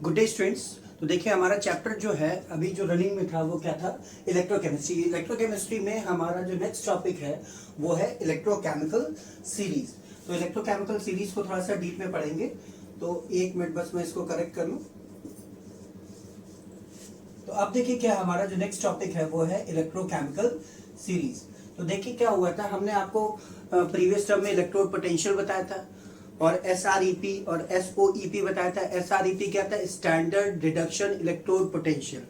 Good day students. तो देखिए हमारा चैप्टर जो है अभी जो रनिंग में था वो क्या था, इलेक्ट्रोकेमिस्ट्री। इलेक्ट्रोकेमिस्ट्री में हमारा जो नेक्स्ट टॉपिक है वो है इलेक्ट्रोकेमिकल सीरीज। तो इलेक्ट्रोकेमिकल सीरीज को थोड़ा सा डीप में पढ़ेंगे। तो एक मिनट बस मैं इसको करेक्ट कर लूं। तो अब देखिए क्या हमारा जो नेक्स्ट टॉपिक है वो है इलेक्ट्रोकेमिकल सीरीज। तो देखिए क्या हुआ था, हमने आपको प्रीवियस टर्म में इलेक्ट्रोड पोटेंशियल बताया था और एसआरईपी और एसओईपी बताया था। एसआरईपी क्या था, स्टैंडर्ड रिडक्शन इलेक्ट्रोड पोटेंशियल।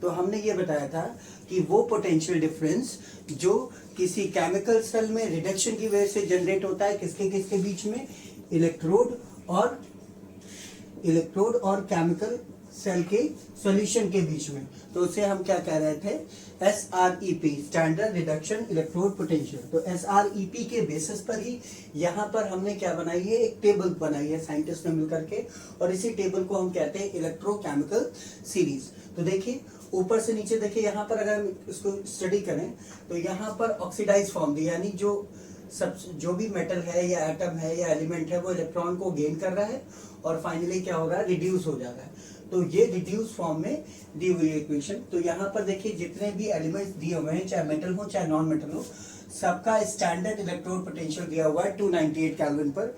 तो हमने ये बताया था कि वो पोटेंशियल डिफरेंस जो किसी केमिकल सेल में रिडक्शन की वजह से जनरेट होता है किसके किसके बीच में, इलेक्ट्रोड और केमिकल सेल के सॉल्यूशन के बीच में। तो उसे हम क्या कह रहे थे, SREP, standard reduction electrode potential. तो SREP के बेसिस पर ही यहाँ पर हमने क्या बनाई है, एक टेबल बनाई है साइंटिस्ट ने मिलकर के, और इसी टेबल को हम कहते हैं इलेक्ट्रोकेमिकल सीरीज। तो देखिए ऊपर से नीचे देखिए, यहाँ पर अगर हम इसको स्टडी करें तो यहाँ पर ऑक्सीडाइज फॉर्म दी, यानी जो भी मेटल है या एटम है या एलिमेंट है वो इलेक्ट्रॉन को गेन कर रहा है और फाइनली क्या हो रहा है, रिड्यूस हो जा रहा है। तो ये रिड्यूस फॉर्म में दी हुई इक्वेशन। तो यहाँ पर देखिए जितने भी एलिमेंट्स दिए हुए हैं, चाहे मेटल हो चाहे नॉन मेटल हो, सबका स्टैंडर्ड इलेक्ट्रोड पोटेंशियल दिया हुआ है 298 केल्विन पर।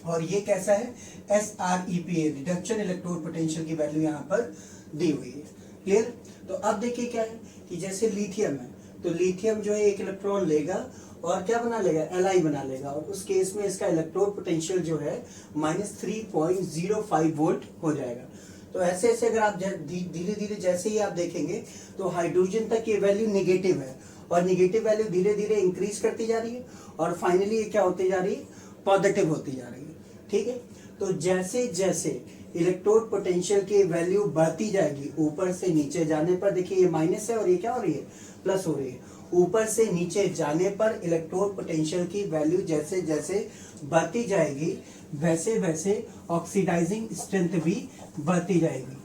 और ये कैसा है, SREP, रिडक्शन इलेक्ट्रोड पोटेंशियल की वैल्यू यहाँ पर दी हुई है। क्लियर। तो अब देखिए क्या है कि जैसे लिथियम है, तो लिथियम जो है एक इलेक्ट्रॉन लेगा और क्या बना लेगा, Li बना लेगा, और उस केस में इसका इलेक्ट्रोड पोटेंशियल जो है -3.05 वोल्ट हो जाएगा। तो ऐसे ऐसे अगर आप धीरे धीरे जैसे ही आप देखेंगे तो हाइड्रोजन तक ये वैल्यू निगेटिव है, और निगेटिव वैल्यू धीरे धीरे इंक्रीज करती जा रही है और फाइनली ये क्या होती जा रही है, पॉजिटिव होती जा रही है। ठीक है। तो जैसे जैसे इलेक्ट्रोड पोटेंशियल की वैल्यू बढ़ती जाएगी, ऊपर से नीचे जाने पर देखिए ये माइनस है और ये क्या हो रही है, प्लस हो रही है। ऊपर से नीचे जाने पर इलेक्ट्रोड पोटेंशियल की वैल्यू जैसे जैसे बढ़ती जाएगी वैसे वैसे ऑक्सीडाइजिंग स्ट्रेंथ भी बढ़ती जाएगी।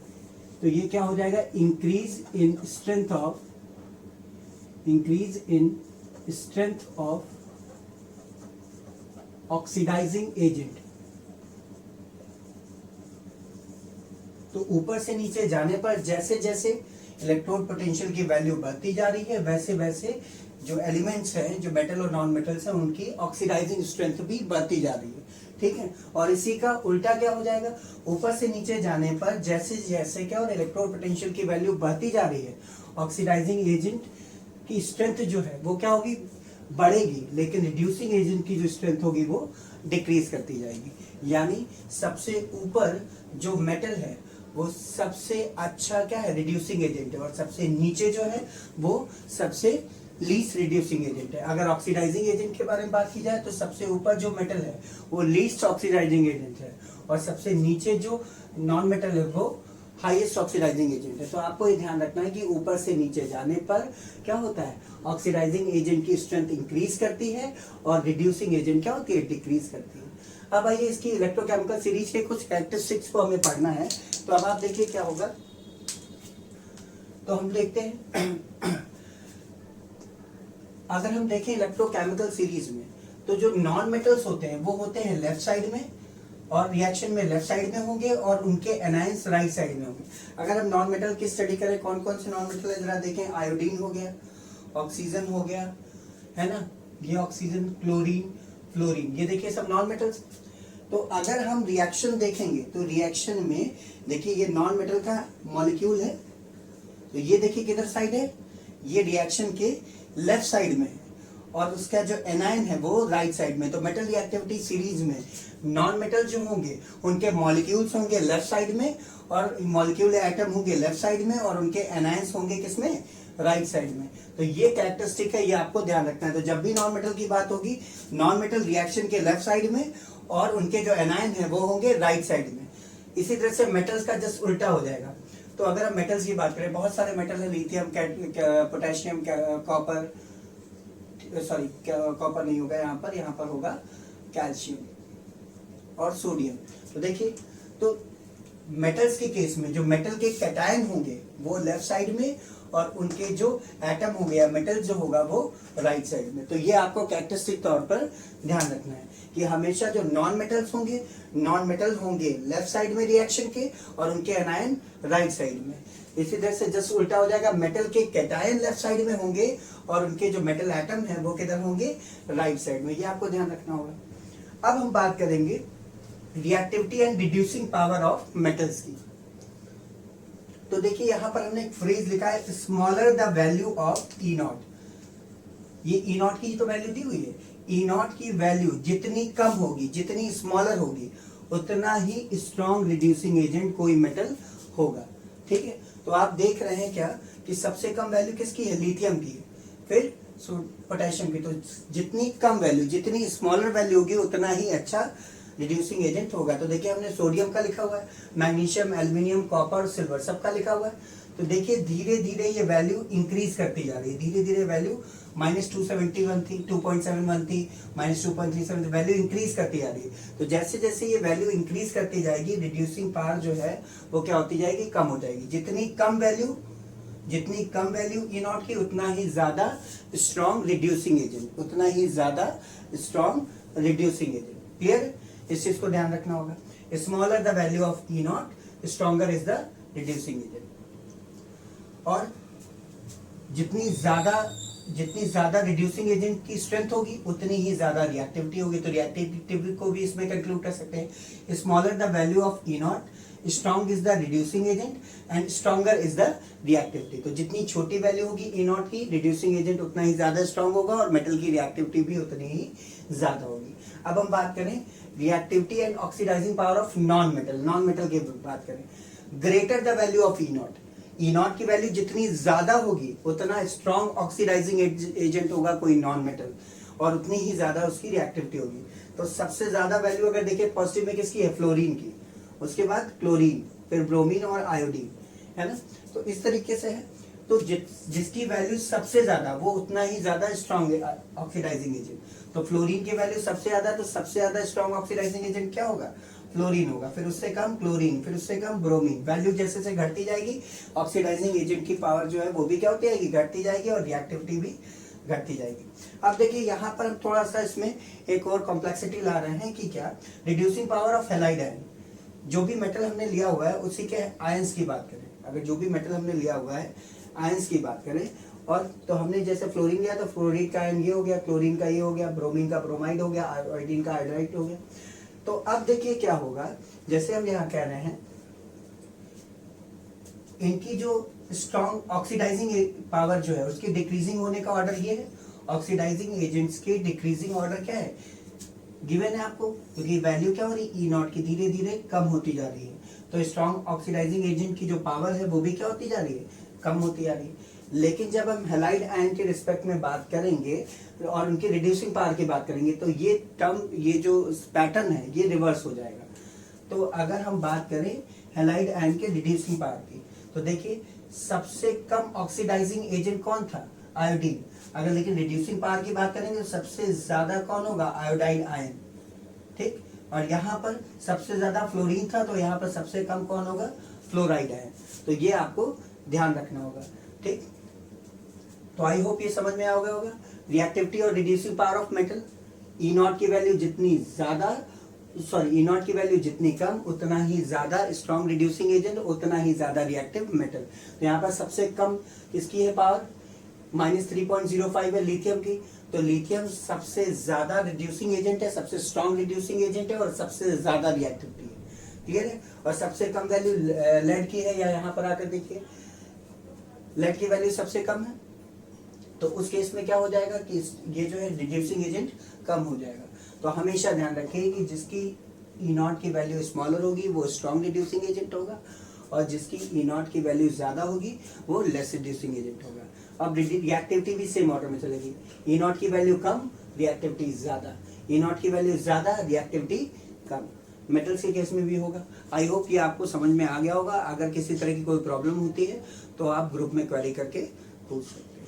तो ये क्या हो जाएगा, increase in strength of oxidizing agent. तो ऊपर से नीचे जाने पर जैसे जैसे इलेक्ट्रोड पोटेंशियल की वैल्यू बढ़ती जा रही है वैसे वैसे जो एलिमेंट्स हैं, जो मेटल और नॉन मेटल्स हैं, उनकी ऑक्सीडाइजिंग स्ट्रेंथ भी बढ़ती जा रही है। ठीक है। और इसी का उल्टा क्या हो जाएगा, ऊपर से नीचे जाने पर जैसे जैसे क्या, और इलेक्ट्रोड पोटेंशियल की वैल्यू बढ़ती जा रही है, ऑक्सीडाइजिंग एजेंट की स्ट्रेंथ जो है वो क्या होगी, बढ़ेगी, लेकिन रिड्यूसिंग एजेंट की जो स्ट्रेंथ होगी वो डिक्रीज करती जाएगी। यानी सबसे ऊपर जो मेटल है वो सबसे अच्छा क्या है, रिड्यूसिंग एजेंट है, और सबसे नीचे जो है वो सबसे लीस्ट रिड्यूसिंग एजेंट है। अगर ऑक्सीडाइजिंग एजेंट के बारे में बात की जाए तो सबसे ऊपर जो मेटल है वो लीस्ट ऑक्सीडाइजिंग एजेंट है, और सबसे नीचे जो नॉन मेटल है वो हाईएस्ट ऑक्सीडाइजिंग एजेंट है। तो आपको ये ध्यान रखना है कि ऊपर से नीचे जाने पर क्या होता है, ऑक्सीडाइजिंग एजेंट की स्ट्रेंथ इंक्रीज करती है और रिड्यूसिंग एजेंट क्या होती है, डिक्रीज करती है। अब आइए इसकी इलेक्ट्रोकेमिकल सीरीज के कुछ कैरेक्टरिस्टिक्स को हमें पढ़ना है। तो अब आप देखिए क्या होगा, तो हम देखते हैं अगर हम देखें इलेक्ट्रोकेमिकल सीरीज में, तो जो नॉन मेटल्स होते हैं वो होते हैं लेफ्ट साइड में, और रिएक्शन में लेफ्ट साइड में होंगे, और उनके एनायंस राइट साइड में होंगे। अगर हम नॉन मेटल की स्टडी करें, कौन कौन से नॉन मेटल है जरा देखें, आयोडीन हो गया, ऑक्सीजन हो गया, है ना, ये ऑक्सीजन, क्लोरीन, फ्लोरीन, ये देखिए सब नॉन मेटल्स। तो अगर हम रिएक्शन देखेंगे तो रिएक्शन में देखिए ये नॉन मेटल का मॉलिक्यूल है, तो ये देखिए किधर साइड है, ये रिएक्शन के लेफ्ट साइड में है, और उसका जो एनायन है वो राइट साइड में। तो मेटल रिएक्टिविटी सीरीज में नॉन मेटल जो होंगे उनके मॉलिक्यूल्स होंगे लेफ्ट साइड में, और मॉलिक्यूल एटम होंगे लेफ्ट साइड में, और उनके एनायंस होंगे किसमें, राइट साइड में। तो ये कैरेक्टरिस्टिक है, ये आपको ध्यान रखना है। तो जब भी नॉन मेटल की बात होगी, नॉन मेटल रिएक्शन के लेफ्ट साइड में, और उनके जो एनायन है वो होंगे राइट साइड में। इसी तरह से मेटल्स का जस्ट उल्टा हो जाएगा। तो अगर हम मेटल्स की बात करें, बहुत सारे मेटल है, lithium, potassium, copper, sorry copper नहीं होगा यहाँ पर होगा कैल्शियम और सोडियम। तो देखिए, तो मेटल्स के केस में जो मेटल के कैटायन होंगे वो लेफ्ट साइड में, और उनके जो एटम होंगे या मेटल जो होगा वो राइट साइड में। तो ये आपको कैरेक्टरिस्टिक तौर पर ध्यान रखना है कि हमेशा जो नॉन मेटल्स होंगे लेफ्ट साइड में रिएक्शन के, और उनके एनायन राइट साइड में। इसी तरह से जस्ट उल्टा हो जाएगा, मेटल के कैटायन लेफ्ट साइड में होंगे और उनके जो मेटल एटम है वो किधर होंगे, राइट साइड में। ये आपको ध्यान रखना होगा। अब हम बात करेंगे reactivity and reducing power of metals की। तो देखिए यहां पर हमने एक फ्रेज लिखा है, smaller the value of E not. ये ई नॉट की तो वैल्यू दी हुई है, ई नॉट की वैल्यू जितनी कम होगी, जितनी स्मॉलर होगी, उतना ही स्ट्रॉन्ग रिड्यूसिंग एजेंट कोई मेटल होगा। ठीक है, तो आप देख रहे हैं क्या कि सबसे कम वैल्यू किसकी है, लिथियम की है, फिर पोटेशियम की। तो जितनी कम वैल्यू, जितनी स्मॉलर वैल्यू होगी, उतना ही अच्छा रिड्यूसिंग एजेंट होगा। तो देखिए हमने सोडियम का लिखा हुआ है, मैग्नीशियम, एल्युमिनियम, कॉपर, सिल्वर सबका लिखा हुआ है। तो देखिए धीरे धीरे ये वैल्यू इंक्रीज करती जा रही है, धीरे धीरे वैल्यू -271 थी, 2.71 थी, -2.37 वैल्यू इंक्रीज करती जा रही है। तो जैसे जैसे ये वैल्यू इंक्रीज करती जाएगी, रिड्यूसिंग पावर जो है वो क्या होती जाएगी, कम हो जाएगी। जितनी कम वैल्यू ई नॉट की, उतना ही ज्यादा स्ट्रॉन्ग रिड्यूसिंग एजेंट, उतना ही ज्यादा स्ट्रॉन्ग रिड्यूसिंग एजेंट। क्लियर, इस चीज को ध्यान रखना होगा। Smaller the value of E not, stronger is the reducing agent. और जितनी ज्यादा रिड्यूसिंग एजेंट की स्ट्रेंथ होगी, उतनी ही ज्यादा रिएक्टिविटी होगी। तो रिएक्टिविटी को भी इसमें कंक्लूड कर सकते हैं, smaller the value of E not, strong is the reducing agent and stronger is the reactivity. तो जितनी छोटी वैल्यू होगी ई नॉट की, रिड्यूसिंग एजेंट उतना ही ज्यादा स्ट्रॉन्ग होगा और मेटल की रिएक्टिविटी भी उतनी ही ज्यादा होगी। अब हम बात करें reactivity and oxidizing power of non metal की बात करें। Greater the value of E naught की वैल्यू जितनी ज्यादा होगी, उतना स्ट्रॉन्ग ऑक्सीडाइजिंग एजेंट होगा कोई नॉन मेटल, और उतनी ही ज्यादा उसकी रिएक्टिविटी होगी। तो सबसे ज्यादा वैल्यू अगर देखें पॉजिटिव में किसकी है, फ्लोरीन की, उसके बाद क्लोरीन, फिर ब्रोमीन और आयोडीन, है ना। तो इस तरीके से है। तो जिसकी वैल्यू सबसे ज्यादा, वो उतना ही ज्यादा स्ट्रॉन्ग ऑक्सीडाइजिंग एजेंट। तो फ्लोरीन की वैल्यू सबसे ज्यादा, तो सबसे ज्यादा स्ट्रॉन्ग ऑक्सीडाइजिंग एजेंट क्या होगा, फ्लोरीन होगा। फिर उससे कम क्लोरीन, फिर उससे कम ब्रोमीन। वैल्यू जैसे जैसे घटती जाएगी, ऑक्सीडाइजिंग एजेंट की पावर जो है वो भी क्या होती जाएगी, घटती जाएगी, और रिएक्टिविटी भी घटती जाएगी। अब देखिए यहाँ पर हम थोड़ा सा इसमें एक और कॉम्प्लेक्सिटी ला रहे हैं कि क्या, reducing power of halide ion. जो भी मेटल हमने लिया हुआ है उसी के आयंस की बात करें, अगर जो भी मेटल हमने लिया हुआ है आयंस की बात करें, और तो हमने जैसे फ्लोरीन लिया तो फ्लोरीन का आयन ये हो गया, क्लोरीन का ये हो गया, ब्रोमीन का ब्रोमाइड हो गया, आयोडीन का आयोडाइड हो गया। तो अब देखिए क्या होगा, जैसे हम यहाँ कह रहे हैं इनकी जो स्ट्रॉन्ग ऑक्सीडाइजिंग पावर जो है उसकी डिक्रीजिंग होने का ऑर्डर ये है। ऑक्सीडाइजिंग एजेंट्स के डिक्रीजिंग ऑर्डर क्या है, गिवन है आपको, क्योंकि वैल्यू क्या हो रही है, ई नॉट की धीरे धीरे कम होती जा रही है। तो स्ट्रॉन्ग ऑक्सीडाइजिंग एजेंट की जो पावर है वो भी क्या होती जा रही है, कम होती जा रही है। लेकिन जब हम हैलाइड आयन के रिस्पेक्ट में बात करेंगे और उनकी रिड्यूसिंग पावर की बात करेंगे, तो ये टर्म, ये जो पैटर्न है ये रिवर्स हो जाएगा। तो अगर हम बात करें हैलाइड आयन के रिड्यूसिंग पावर की, तो देखिए सबसे कम ऑक्सीडाइजिंग एजेंट कौन था, आयोडीन। अगर लेकिन रिड्यूसिंग पावर की बात करेंगे तो सबसे ज्यादा कौन होगा, आयोडाइड आयन। ठीक, और यहाँ पर सबसे ज्यादा फ्लोरीन था, तो यहाँ पर सबसे कम कौन होगा, फ्लोराइड आयन। तो ये आपको ध्यान रखना होगा। ठीक, तो आई होप ये समझ में आ गया होगा। रिएक्टिविटी और reducing power of metal, E naught की वैल्यू जितनी ज्यादा, ई नॉट की वैल्यू जितनी कम, उतना ही ज्यादा स्ट्रॉन्ग रिड्यूसिंग एजेंट, उतना ही ज्यादा रिएक्टिव मेटल। तो यहाँ पर सबसे कम किसकी है पावर, -3.05 है लिथियम की। तो लिथियम सबसे ज्यादा रिड्यूसिंग एजेंट है, सबसे स्ट्रॉन्ग रिड्यूसिंग एजेंट है, और सबसे ज्यादा रिएक्टिविटी है। क्लियर है। और सबसे कम वैल्यू लेड की है, या यहाँ पर आकर देखिए लेड की वैल्यू सबसे कम है। तो उस केस में क्या हो जाएगा कि ये जो है रिड्यूसिंग एजेंट कम हो जाएगा। तो हमेशा ध्यान रखिए कि जिसकी ई नॉट की वैल्यू स्मॉलर होगी वो स्ट्रॉन्ग रिड्यूसिंग एजेंट होगा, और जिसकी ई नॉट की वैल्यू ज्यादा होगी वो लेस रिड्यूसिंग एजेंट होगा। अब रिएक्टिविटी भी सेम ऑर्डर में चलेगी, ई नॉट की वैल्यू कम, रिएक्टिविटी ज्यादा, ई नॉट की वैल्यू ज्यादा, रिएक्टिविटी कम। मेटल्स के केस में भी होगा। आई होप ये आपको समझ में आ गया होगा। अगर किसी तरह की कोई प्रॉब्लम होती है तो आप ग्रुप में क्वेरी करके पूछ सकते हैं।